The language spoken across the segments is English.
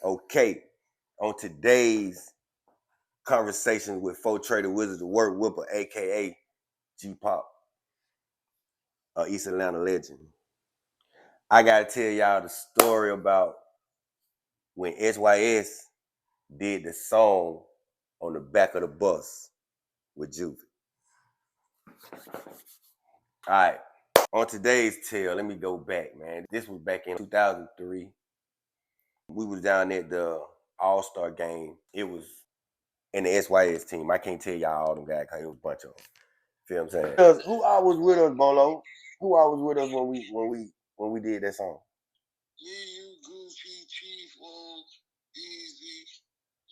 Okay, on today's conversation with 4TREDAWIZARDDAWORKWHIPPA, aka GPOP, East Atlanta legend. I gotta tell y'all the story about when SYS did the song on the back of the bus with Juvy. All right, on today's tale, let me go back, man. This was back in 2003. We was down at the All-Star game. It was in the SYS team. I can't tell y'all all them guys because it was a bunch of them. Feel what I'm saying? Who all was with us, Bolo? Who all was with us when we did that song? Me, you, Goofy, Chief, Easy,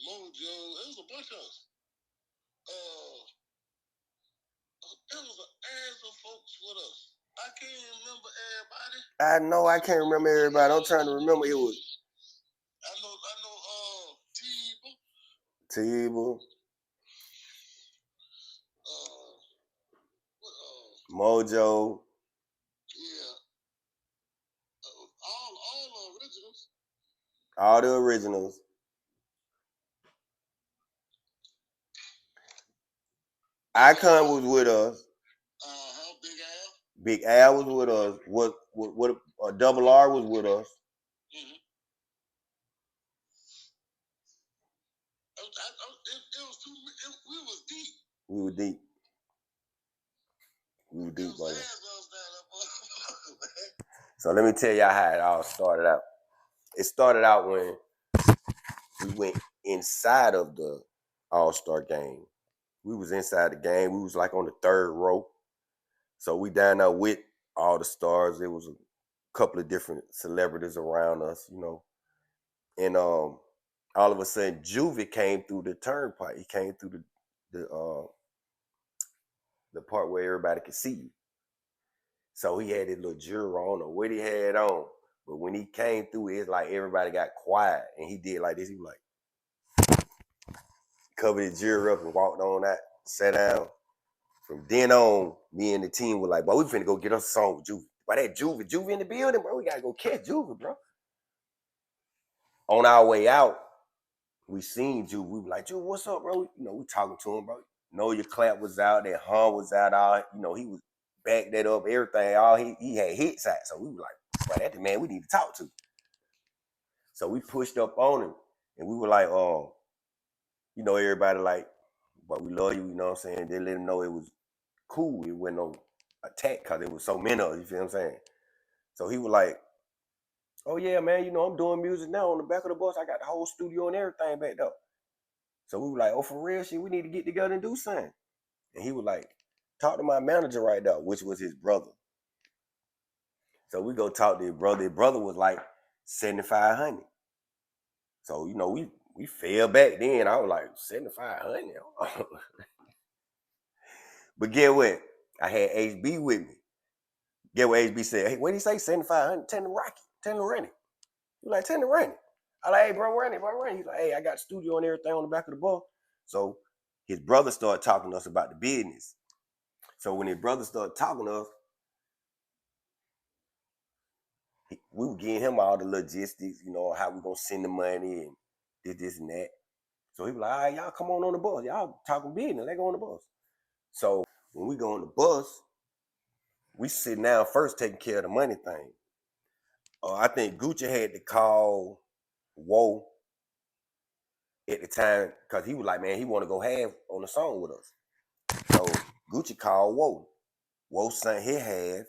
Mojo. It was a bunch of us. There was an ass of folks with us. I can't remember everybody. I know I can't remember everybody. I'm trying to remember. It was. I know. T-Able. Mojo. Yeah. All the originals. All the originals. Icon was with us. Big Al. Big Al was with us. What Double R was with us. Mm-hmm. We was deep. We were deep. We were deep, brother. So let me tell y'all how it all started out. It started out when we went inside of the All-Star game. We was inside the game. We was like on the third row. So we down there with all the stars. There was a couple of different celebrities around us, you know. And all of a sudden, Juvy came through the turnpike. He came through the part where everybody could see you. So he had his little jewelry on or what he had on. But when he came through, it's like everybody got quiet. And he did like this. He was like, covered his jewelry up and walked on out, sat down. From then on, me and the team were like, boy, we finna go get us a song with Juvy. By that Juvy in the building, bro, we gotta go catch Juvy, bro. On our way out, we seen Juvy. We were like, Juvy, what's up, bro? You know, we talking to him, bro. Know Your Clap was out, that hum was out, all, you know, he was back that up, everything, all he had hits at. So we were like, bro, that's the man we need to talk to. So we pushed up on him and we were like, you know, everybody like, but we love you, you know what I'm saying? They let him know it was cool. It wasn't no attack because there was so many of us, you feel what I'm saying? So he was like, oh yeah, man, you know, I'm doing music now on the back of the bus. I got the whole studio and everything back up. So we were like, oh, for real, shit, we need to get together and do something. And he was like, talk to my manager right now, which was his brother. So we go talk to his brother. His brother was like 7,500. So, you know, we fell back then. I was like, 7,500? But get what? I had HB with me. Get what HB said? Hey, what did he say? 7,500? Tell him to rock it. Tell him to run it. He was like, tell him to run it. I like, hey, bro, run it, bro, run it. He's like, hey, I got studio and everything on the back of the bus. So his brother started talking to us about the business. So when his brother started talking to us, we were getting him all the logistics, you know, how we gonna send the money and this and that. So he was like, all right, y'all come on the bus. Y'all talking business. Let's go on the bus. So when we go on the bus, we sitting down first taking care of the money thing. I think Gucci had to call Woe at the time because he was like, man, he want to go half on the song with us. So Gucci called Woe. Woe sent his half,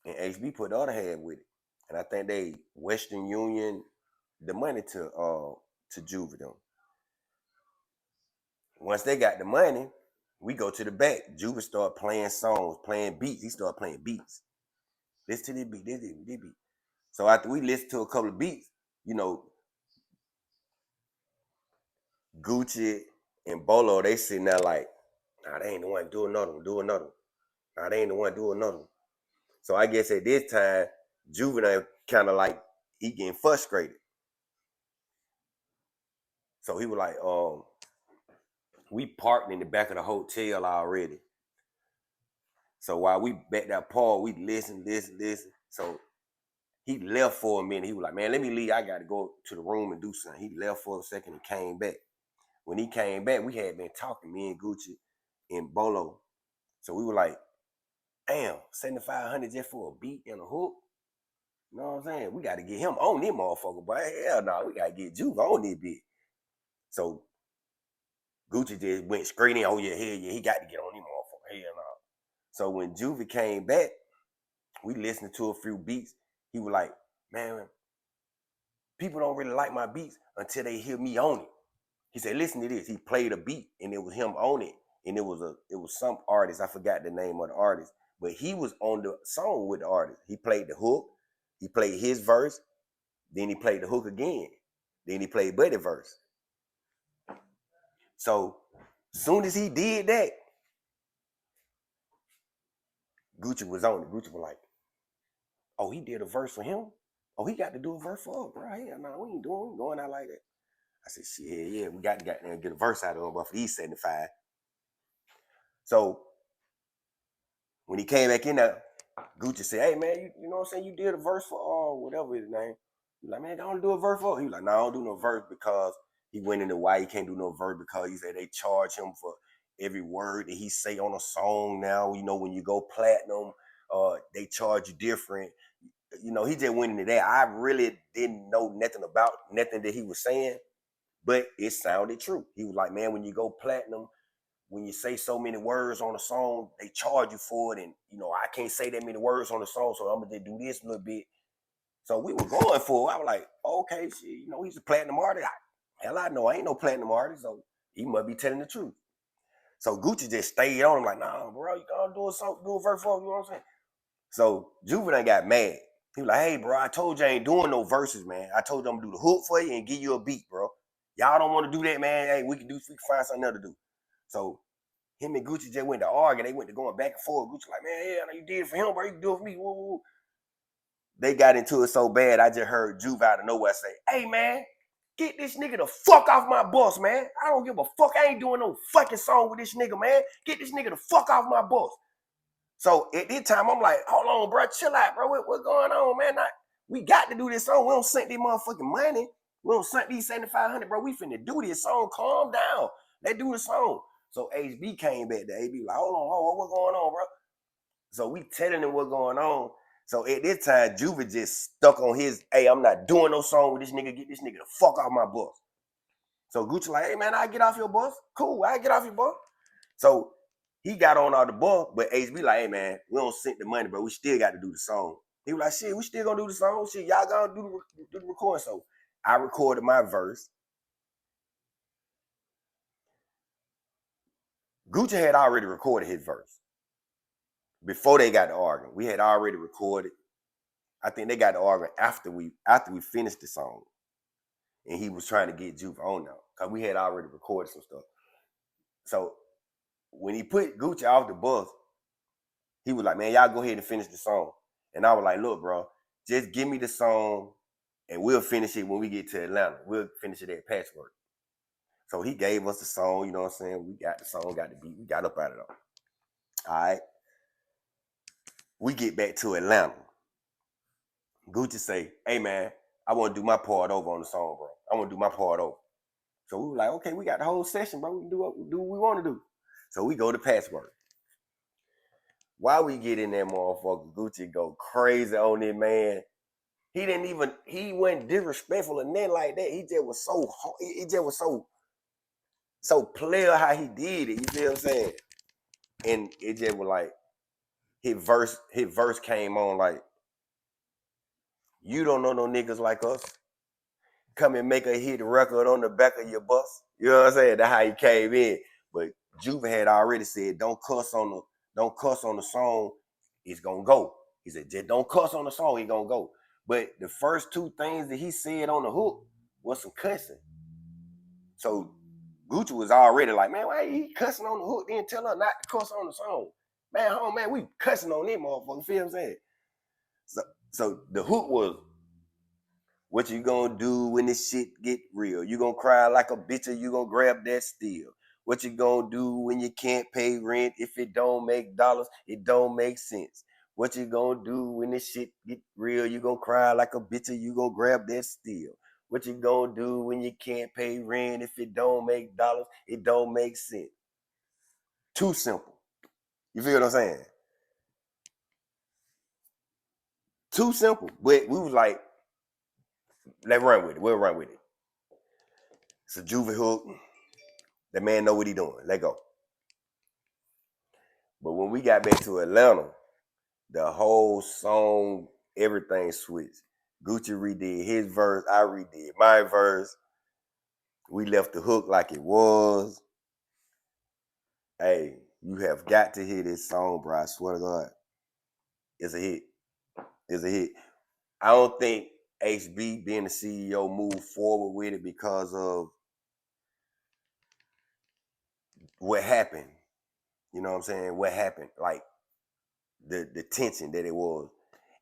and HB put the other half with it. And I think they Western Union the money to Juvy them. Once they got the money, we go to the back. Juvy started playing songs, playing beats. He started playing beats. Listen to this beat, this beat. So after we listened to a couple of beats, you know, Gucci and Bolo, they sitting there like, nah, they ain't the one, do another one, do another one. Nah, they ain't the one, do another one. So I guess at this time, Juvy kind of like, he getting frustrated. So he was like, we parked in the back of the hotel already. So while we back that part, we listen. So He left for a minute. He was like, man, let me leave. I got to go to the room and do something. He left for a second and came back. When he came back, we had been talking, me and Gucci and Bolo. So we were like, damn, 7,500 just for a beat and a hook? You know what I'm saying? We got to get him on this motherfucker, but hell no, we got to get Juvy on this bitch. So Gucci just went straight in. Oh yeah, hell yeah, he got to get on this motherfucker. Hell no. So when Juvy came back, we listened to a few beats. He was like, man, people don't really like my beats until they hear me on it. He said, listen to this. He played a beat and it was him on it. And it was some artist. I forgot the name of the artist. But he was on the song with the artist. He played the hook. He played his verse. Then he played the hook again. Then he played Buddy's verse. So soon as he did that, Gucci was on it. Gucci was like, oh, he did a verse for him? Oh, he got to do a verse for us, bro. Hell no, we ain't going out like that. I said, shit, yeah, we got to get a verse out of him, but for these 75. So when he came back in there, Gucci said, hey man, you know what I'm saying? You did a verse for whatever his name. He's like, man, don't do a verse for him. He was like, no, I don't do no verse because he went into why he can't do no verse because he said they charge him for every word that he say on a song now. You know, when you go platinum, they charge you different. You know, he just went into that. I really didn't know nothing about nothing that he was saying, but it sounded true. He was like, man, when you go platinum, when you say so many words on a song, they charge you for it. And, you know, I can't say that many words on the song, so I'm going to do this a little bit. So we were going for it. I was like, okay, shit, you know, he's a platinum artist. Hell, I know I ain't no platinum artist, so he must be telling the truth. So Gucci just stayed on him like, nah, bro, you gotta do a song, do a verse for him, you know what I'm saying? So Juvy done got mad. He was like, hey, bro, I told you I ain't doing no verses, man. I told you I'm gonna do the hook for you and give you a beat, bro. Y'all don't want to do that, man. Hey, we can find something else to do. So him and Gucci just went to argue. They went to going back and forth. Gucci like, man, yeah, you did it for him, bro. You can do it for me. Woo, woo. They got into it so bad, I just heard Juvy out of nowhere say, hey, man, get this nigga the fuck off my bus, man. I don't give a fuck. I ain't doing no fucking song with this nigga, man. Get this nigga the fuck off my bus. So at this time, I'm like, hold on, bro. Chill out, bro. What's going on, man? We got to do this song. We don't sink these motherfucking money. We don't sink these 7,500, bro. We finna do this song. Calm down. Let's do the song. So HB came back to AB like, hold on, what's going on, bro? So we telling him what's going on. So at this time, Juvy just stuck on his, hey, I'm not doing no song with this nigga. Get this nigga the fuck off my bus. So Gucci like, hey, man, I get off your bus. Cool, I get off your bus. So he got on all the bus, but HB like, hey, man, we don't sink the money, bro. We still got to do the song. He was like, shit, we still gonna do the song. Shit, y'all gonna do the recording. So I recorded my verse. Gucci had already recorded his verse before they got to arguing. We had already recorded. I think they got to arguing after we finished the song, and he was trying to get Juvy on now because we had already recorded some stuff. So when he put Gucci off the bus, he was like, man, y'all go ahead and finish the song. And I was like, look, bro, just give me the song and we'll finish it when we get to Atlanta. We'll finish it at Patchwork. So he gave us the song, you know what I'm saying? We got the song, got the beat, we got up out of it. All right. We get back to Atlanta. Gucci say, hey, man, I want to do my part over on the song, bro. I want to do my part over. So we were like, okay, we got the whole session, bro. We can do what we want to do. So we go to Patchwork. While we get in there, motherfucker, Gucci go crazy on it, man. He wasn't disrespectful and nothing like that. He just was so player how he did it. You feel what I'm saying? And it just was like, his verse came on like, you don't know no niggas like us. Come and make a hit record on the back of your bus. You know what I'm saying? That's how he came in. But Juvy had already said, don't cuss on the song, it's gonna go. He said, just don't cuss on the song, it's gonna go. But the first two things that he said on the hook was some cussing. So Gucci was already like, man, why he cussing on the hook? Then tell her not to cuss on the song. Man, we cussing on that motherfucker. Feel what I'm saying? So the hook was, what you gonna do when this shit get real? You gonna cry like a bitch or you gonna grab that steel? What you gonna do when you can't pay rent? If it don't make dollars, it don't make sense. What you gonna do when this shit get real? You gonna cry like a bitch or you gonna grab that steel? What you gonna do when you can't pay rent? If it don't make dollars, it don't make sense. Too simple. You feel what I'm saying? Too simple. But we was like, let's run with it. We'll run with it. It's a Juvy hook. The man know what he doing. Let go. But when we got back to Atlanta, the whole song, everything switched. Gucci redid his verse. I redid my verse. We left the hook like it was. Hey, you have got to hear this song, bro. I swear to God. It's a hit. It's a hit. I don't think HB being the CEO moved forward with it because of what happened. You know what I'm saying? What happened? Like the tension that it was.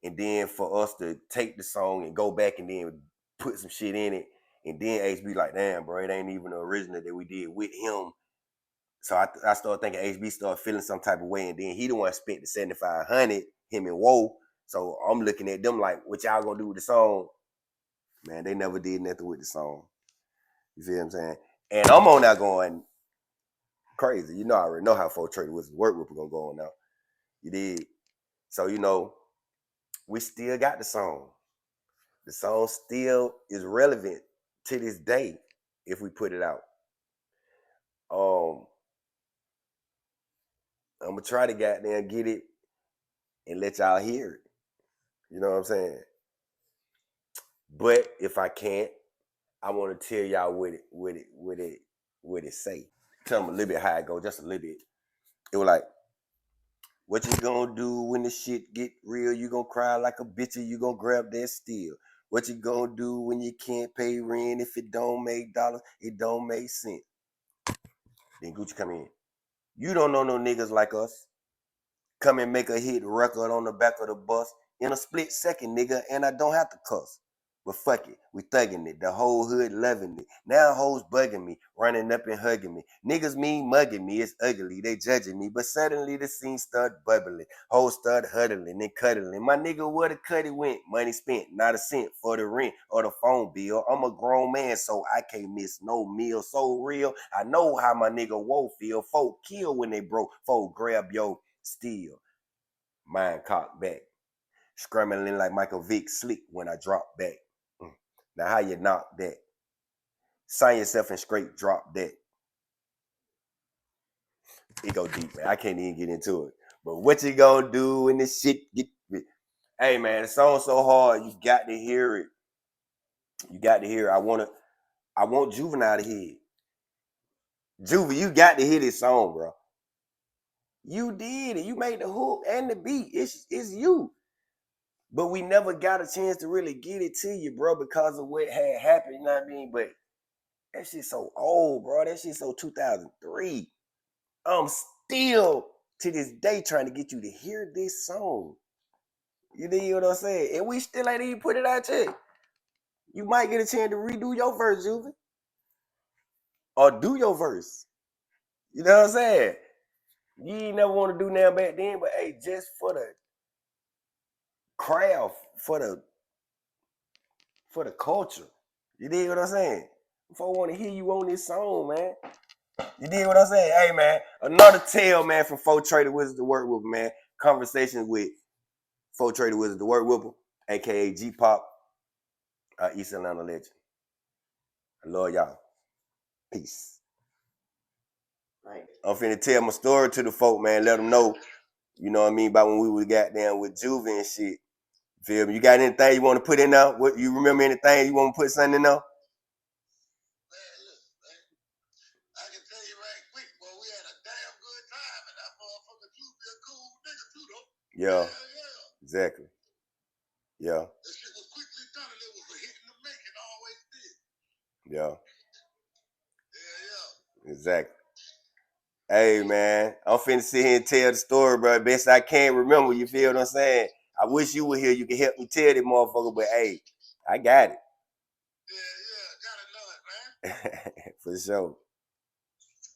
And then for us to take the song and go back and then put some shit in it. And then HB like, damn, bro, it ain't even the original that we did with him. So I started thinking HB started feeling some type of way. And then he the one spent the 7,500, him and Woe. So I'm looking at them like, what y'all gonna do with the song? Man, they never did nothing with the song. You feel what I'm saying? And I'm on there going crazy. You know, I already know how 4TREDAWIZARDDAWORKWHIPPA gonna go on now. You did. So, you know, we still got the song. The song still is relevant to this day if we put it out. I'm gonna try to goddamn get it and let y'all hear it. You know what I'm saying? But if I can't, I want to tell y'all what it say. Tell them a little bit how it go, just a little bit. It was like, what you gonna do when the shit get real? You gonna cry like a bitch or you gonna grab that steel? What you gonna do when you can't pay rent? If it don't make dollars, it don't make sense. Then Gucci come in. You don't know no niggas like us. Come and make a hit record on the back of the bus in a split second, nigga, and I don't have to cuss. But fuck it, we thugging it. The whole hood loving it. Now hoes bugging me, running up and hugging me. Niggas mean mugging me, it's ugly, they judging me. But suddenly the scene start bubbling. Hoes start huddling and cuddling. My nigga, where the cut it went? Money spent, not a cent for the rent or the phone bill. I'm a grown man, so I can't miss no meal. So real, I know how my nigga Woe feel. Folk kill when they broke. Folk grab your steel. Mind cocked back. Scrambling like Michael Vick slick when I drop back. Now how you knock that? Sign yourself and straight drop that. It go deep, man. I can't even get into it. But what you gonna do when this shit get... Hey, man, the song's so hard. You got to hear it. You got to hear it. I want Juvenile to hear it. Juvie, you got to hear this song, bro. You did it. You made the hook and the beat. It's you. But we never got a chance to really get it to you, bro, because of what had happened. You know what I mean? But that shit so old, bro. That shit so 2003. I'm still to this day trying to get you to hear this song. You know what I'm saying? And we still ain't even put it out yet. You might get a chance to redo your verse, Juvie. Or do your verse. You know what I'm saying? You ain't never want to do now back then, but hey, just for the craft, for the culture. You dig what I'm saying? If I want to hear you on this song, man. You dig what I'm saying? Hey, man, another tale, man, from 4TREDAWIZARDDAWORKWHIPPA, to work with, man. Conversations with 4TREDAWIZARDDAWORKWHIPPA, to work with, a.k.a. GPOP, East Atlanta legend. I love y'all. Peace. I'm finna tell my story to the folk, man. Let them know, you know what I mean, about when we was goddamn with Juvie and shit. Feel me? You got anything you want to put in there? What, you remember anything you want to put something in there? I can tell you right quick, boy, we had a damn good time, and that motherfucker Juvie a cool nigga too, though. Yeah. Exactly. Yeah. That shit was quickly done, and it was a hit in the making, always did. Yeah. Yeah. Exactly. Hey, man, I'm finna sit here and tell the story, bro. Best I can remember, you feel what I'm saying? I wish you were here. You can help me tell this motherfucker, but hey, I got it. Yeah, gotta know it, man. For sure.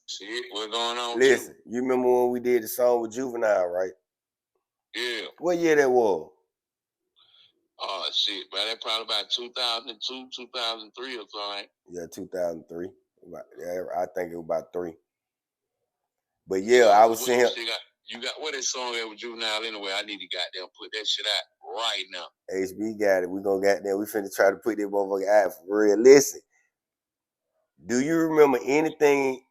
Shit, what's going on? Listen, you remember when we did the song with Juvenile, right? Yeah. What year that was? Oh shit, bro. That probably about 2002, 2003 or something. Yeah, 2003. Yeah, I think it was about 3. But yeah, I was seeing him. You got what that song there with Juvenile anyway? I need to goddamn put that shit out right now. HB got it. We gonna goddamn. We finna try to put that motherfucker out for real. Listen, do you remember anything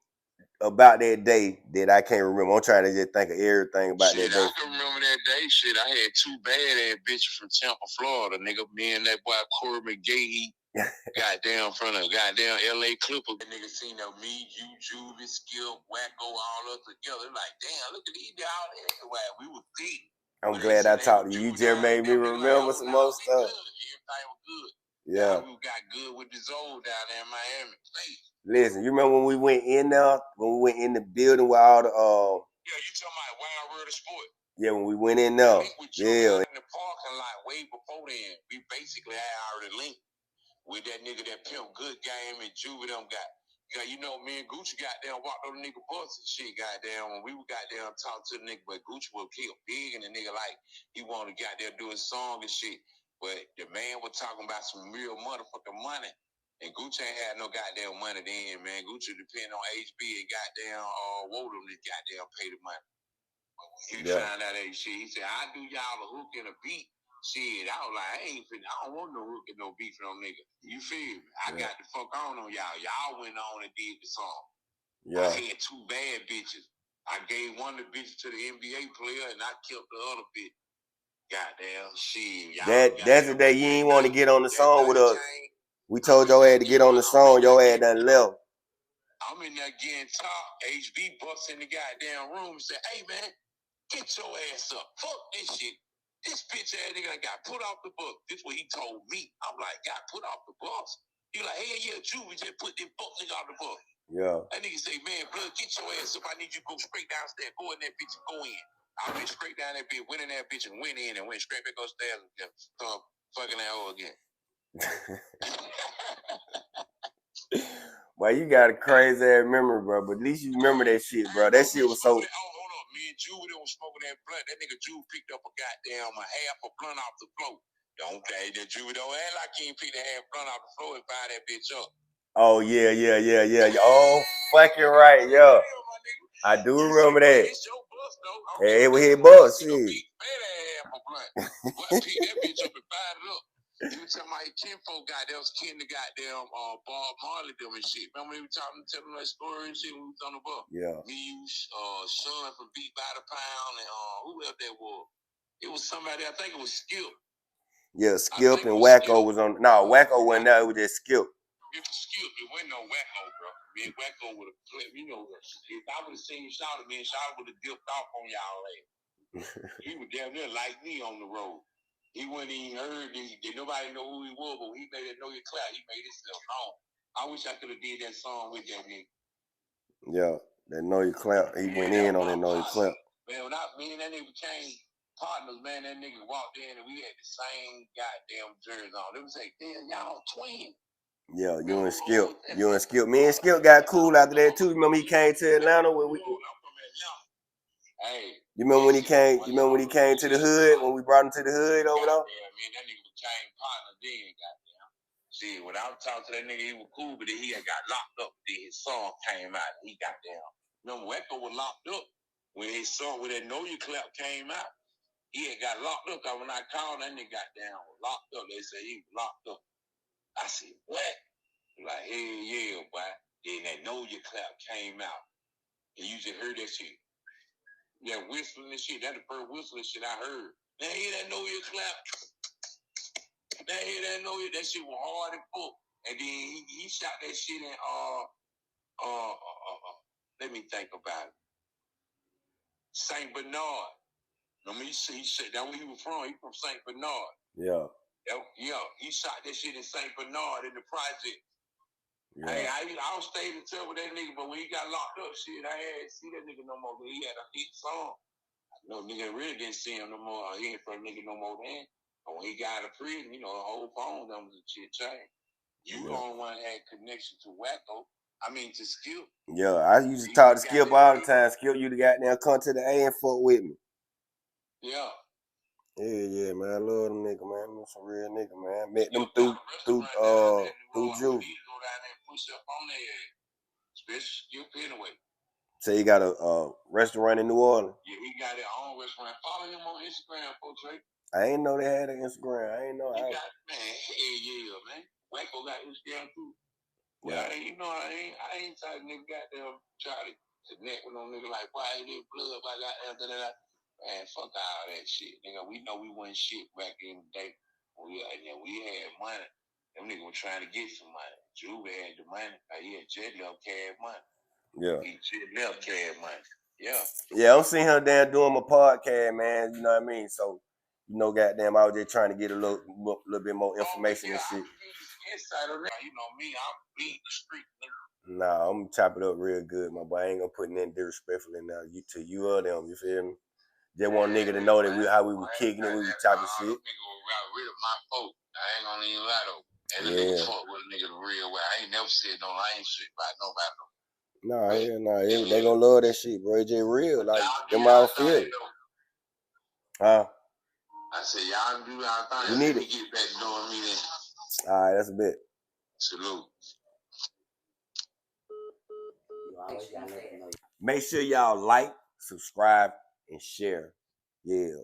about that day that I can't remember? I'm trying to just think of everything about that day. I can remember that day. Shit, I had 2 bad ass bitches from Tampa, Florida. Nigga, me and that boy Corey McGahee. Goddamn from a goddamn LA Clipper. That nigga seen me, you, Juvy, Skip, Wacko, all us together. Like, damn, look at these y'all everywhere. We was deep. I'm glad I talked to you. You just made me remember some more stuff. Everything was good. Yeah. We got good with the Zoe down there in Miami. Listen, you remember when we went in there? When we went in the building with all the yeah, you talking about Wild World of Sport. Yeah, when we went in there. Yeah. In the parking lot way before then. We basically had already linked with that nigga that Pimp Good Game and Juvy them got. You know, me and Gucci goddamn walked on the nigga bus and shit, goddamn. When we were goddamn talk to the nigga, but Gucci was killed big and the nigga like he wanted to goddamn do his song and shit. But the man was talking about some real motherfucking money. And Gucci ain't had no goddamn money then, man. Gucci depending on HB and goddamn Woldham to goddamn pay the money. He found out that shit. He said, I do y'all a hook and a beat. Shit, I was like, I don't want no hook and no beef no nigga. You feel me? I got the fuck on y'all. Y'all went on and did the song. Yeah. I had 2 bad bitches. I gave one of the bitches to the NBA player and I kept the other bitch. Goddamn shit. That's the day you ain't want to get on the song with us. We told your ass to get on the song. Your ass done left. I'm in there getting top. HB busts in the goddamn room and said, hey man, get your ass up. Fuck this shit. This bitch ass nigga got put off the bus. This is what he told me. I'm like, got put off the bus. He like, hey, yeah, Juvy just put this fuck nigga off the bus. Yeah. That nigga say, man, blood, get your ass up. I need you to go straight downstairs. Go in that bitch and go in. I went straight down that bitch, went in that bitch and went in and went straight back upstairs and started fucking that hoe again. Well, you got a crazy ass memory, bro. But at least you remember that shit, bro. That shit was so. Hold on, me and Juvy was smoking that blunt. That nigga Juvy picked up a goddamn half a blunt off the floor. Don't say that Juvy don't act like he ain't picked a half blunt off the floor and fire that bitch up. Oh yeah. Oh, fucking right, yeah. I do remember that. It's your bus though. Hey, it was his bus, shit. Half a blunt. But pick that bitch up and fire it up. He was talking about his kinfolk guy that was kin to goddamn Bob Marley them and shit. Remember he was telling that story and shit when we was on the bus? Yeah. Me, Sean from Beat by the Pound, and who else that was? It was somebody, I think it was Skip. Yeah, Skip and Wacko was on. No, Wacko wasn't there. It was just Skip. It was Skip. It wasn't no Wacko, bro. Me and Wacko would have played. You know, if I would have seen Shawty, me and Shawty would have dipped off on y'all ass. He was damn near like me on the road. He wouldn't even heard me. Nobody know who he was, but he made it know your clout. He made himself known. I wish I could have did that song with that nigga. Yeah, that Know Your Clout. He went in on that Know Your Clout. Man, when me and that nigga became partners, man, that nigga walked in and we had the same goddamn jersey on. They was like, damn, y'all twins. Yeah, you and Skip. Me and Skip got cool after that too. Remember he came to Atlanta when we. Hey, you remember when he came? You remember when he came to the hood? When we brought him to the hood over there? Yeah, me and that nigga became partners then, goddamn. See, when I was talking to that nigga, he was cool, but then he had got locked up. Then his song came out. He got down. Remember, Wacko was locked up when his song, when that Know Your Clap came out. He had got locked up. Cause when I called, that nigga got down, locked up. They said he was locked up. I said, what? Like, hell yeah, boy. Then that Know Your Clap came out. And you just heard that shit. Yeah, whistling and shit. That's the first whistling shit I heard. Now hear that Know Your Clap. Now hear that Know Your. That shit was hard and full. And then he shot that shit in let me think about it. Saint Bernard. Remember he said that where he was from. He from Saint Bernard. Yeah. He shot that shit in Saint Bernard in the project. Yeah. Hey, I was staying in touch with that nigga, but when he got locked up, shit, I had to see that nigga no more. But he had a hit song. No nigga really didn't see him no more. He ain't for a nigga no more then. But when he got out of prison, you know, the whole phone numbers and shit changed. You the only one that had connection to Wacko. I mean to Skip. Yeah, I used to talk to Skip all the time. Skip, you the goddamn come to the A and fuck with me. Yeah. Yeah, man. I love them nigga, man. Them some real nigga, man. Met them through Juvy. Go down there and push up on their ass. Especially you anyway. So he got a restaurant in New Orleans. Yeah, he got his own restaurant. Follow him on Instagram, 4TREDAWIZARDDAWORKWHIPPA. I ain't know they had an Instagram. I ain't know. Man, hell yeah, man. Wacko got Instagram too. Well, yeah. I ain't type nigga goddamn try to connect with no nigga like, why ain't it blood? Like that. Man, fuck all that shit, nigga. We know we wasn't shit back in the day. We had money. Them niggas were trying to get some money. Juvy had the money. He had jet left cash money. Yeah. He jet left cash money. Yeah. Yeah, I'm seeing her down doing my podcast, man. You know what I mean? So, you know, goddamn, I was just trying to get a little bit more information and shit. Inside of that, you know me, I'm beating the street, nigga. Nah, I'm gonna chop it up real good, my boy. I ain't gonna put nothing disrespectful in there to you or them. You feel me? Just want nigga to know that how we were kicking it, we were chopping shit. Nigga got rid of my folk. I ain't gonna even lie though. And the nigga fuck with a nigga the real way. I ain't never said no lame shit about nobody. Nah, they gonna love that shit, bro. It's just real, like them all feel it. Huh? I said y'all do y'all thing. You need it. Get back doing me then. All right, that's a bit. Salute. Make sure y'all like, subscribe, and share. Yeah.